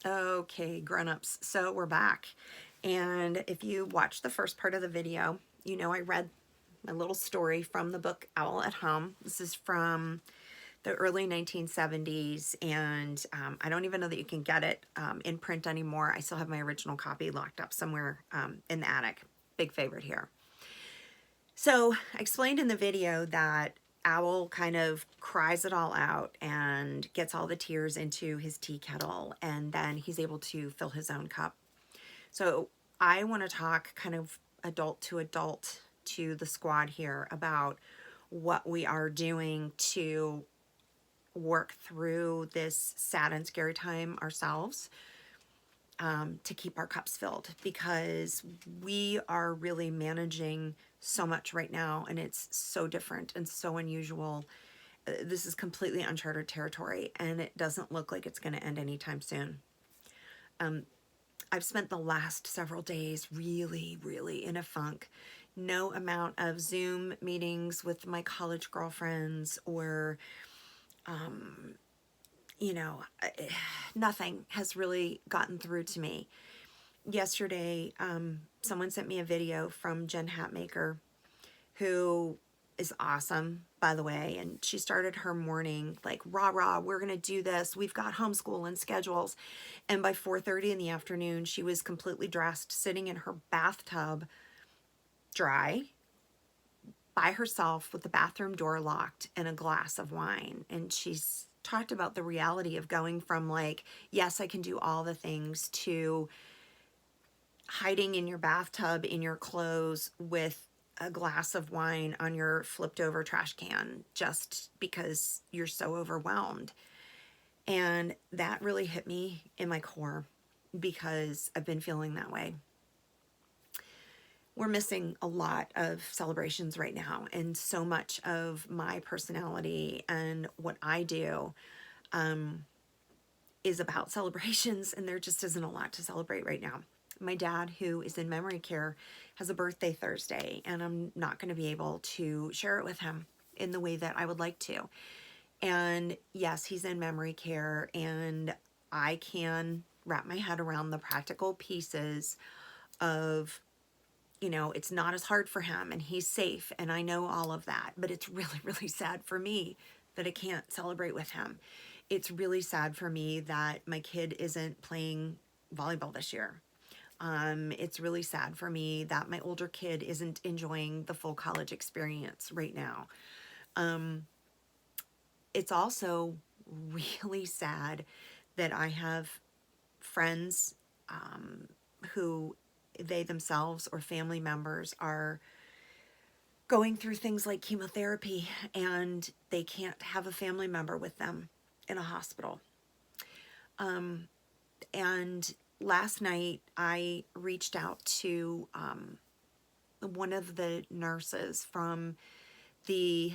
Okay, grown-ups, so we're back. And if you watched the first part of the video, you know I read a little story from the book Owl at Home. This is from the early 1970s, and I don't even know that you can get it in print anymore. I still have my original copy locked up somewhere in the attic. Big favorite here. So I explained in the video that Owl kind of cries it all out and gets all the tears into his tea kettle, and then he's able to fill his own cup. So I want to talk kind of adult to the squad here about what we are doing to work through this sad and scary time ourselves, to keep our cups filled, because we are really managing so much right now, and it's so different and so unusual. This is completely uncharted territory, and it doesn't look like it's going to end anytime soon. I've spent the last several days really in a funk. No amount of Zoom meetings with my college girlfriends or you know, nothing has really gotten through to me. Yesterday, someone sent me a video from Jen Hatmaker, who is awesome, by the way, and she started her morning like, rah, we're gonna do this, we've got homeschool and schedules, and by 4:30 in the afternoon, she was completely dressed, sitting in her bathtub, dry, by herself with the bathroom door locked and a glass of wine. And she's talked about the reality of going from like, yes, I can do all the things, to hiding in your bathtub in your clothes with a glass of wine on your flipped over trash can just because you're so overwhelmed. And that really hit me in my core, because I've been feeling that way. We're missing a lot of celebrations right now, and so much of my personality and what I do is about celebrations, and there just isn't a lot to celebrate right now. My dad, who is in memory care, has a birthday Thursday, and I'm not going to be able to share it with him in the way that I would like to. And yes, he's in memory care, and I can wrap my head around the practical pieces of, it's not as hard for him and he's safe, and I know all of that, but it's really sad for me that I can't celebrate with him. It's really sad for me that my kid isn't playing volleyball this year. It's really sad for me that my older kid isn't enjoying the full college experience right now. It's also really sad that I have friends who they themselves or family members are going through things like chemotherapy, and they can't have a family member with them in a hospital. And last night I reached out to one of the nurses from the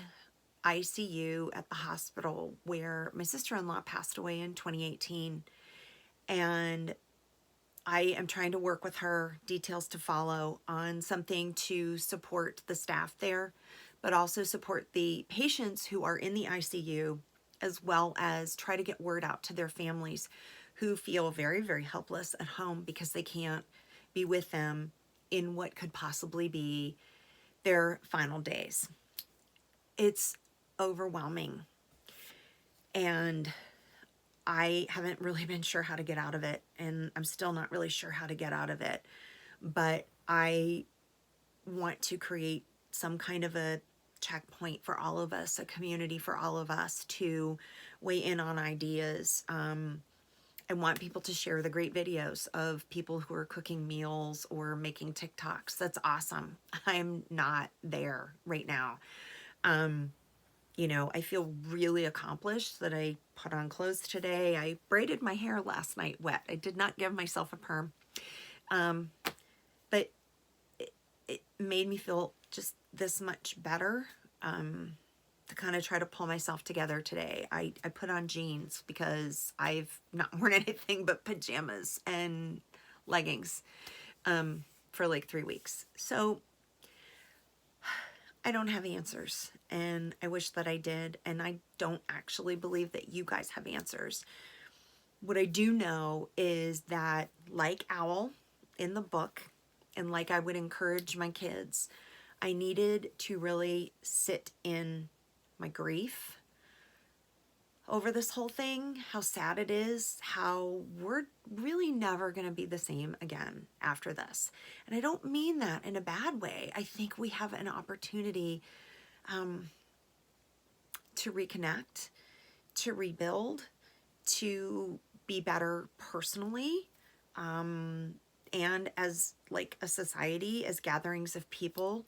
ICU at the hospital where my sister-in-law passed away in 2018. And I am trying to work with her, details to follow, on something to support the staff there, but also support the patients who are in the ICU, as well as try to get word out to their families who feel very helpless at home because they can't be with them in what could possibly be their final days. It's overwhelming, and I haven't really been sure how to get out of it, and I'm still not really sure how to get out of it, but I want to create some kind of a checkpoint for all of us, a community for all of us to weigh in on ideas. I want people to share the great videos of people who are cooking meals or making TikToks. That's awesome. I'm not there right now. I feel really accomplished that I put on clothes today. I braided my hair last night wet. I did not give myself a perm. But it made me feel just this much better to kind of try to pull myself together today. I put on jeans because I've not worn anything but pajamas and leggings for like 3 weeks. So I don't have answers, and I wish that I did, and I don't actually believe that you guys have answers. What I do know is that, like Owl in the book, and like I would encourage my kids, I needed to really sit in my grief over this whole thing, how sad it is, how we're really never going to be the same again after this. And I don't mean that in a bad way. I think we have an opportunity to reconnect, to rebuild, to be better personally, and as like a society, as gatherings of people,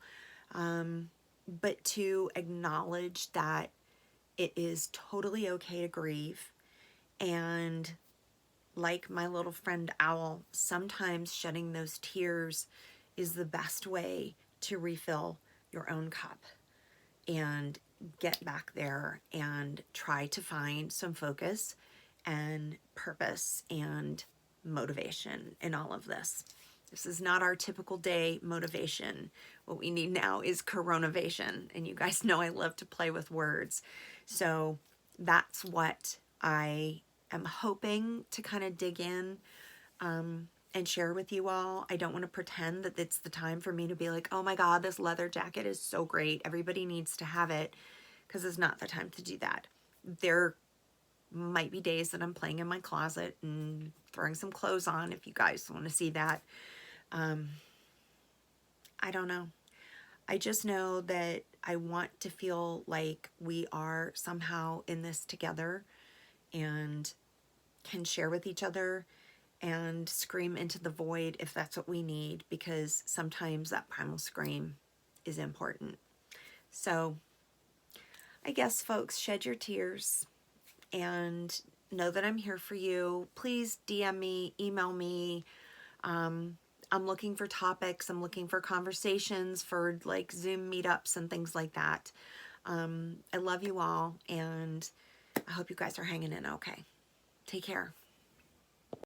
but to acknowledge that it is totally okay to grieve. And like my little friend Owl, sometimes shedding those tears is the best way to refill your own cup and get back there and try to find some focus and purpose and motivation in all of this. This is not our typical day motivation. What we need now is corona-vation. And you guys know I love to play with words. So that's what I am hoping to kind of dig in and share with you all. I don't want to pretend that it's the time for me to be like, oh my God, this leather jacket is so great, everybody needs to have it, because it's not the time to do that. There might be days that I'm playing in my closet and throwing some clothes on if you guys want to see that. I don't know. I just know that I want to feel like we are somehow in this together and can share with each other and scream into the void if that's what we need, because sometimes that primal scream is important. So I guess, folks, shed your tears and know that I'm here for you. Please DM me, email me. I'm looking for topics. I'm looking for conversations for like Zoom meetups and things like that. I love you all, and I hope you guys are hanging in okay. Take care.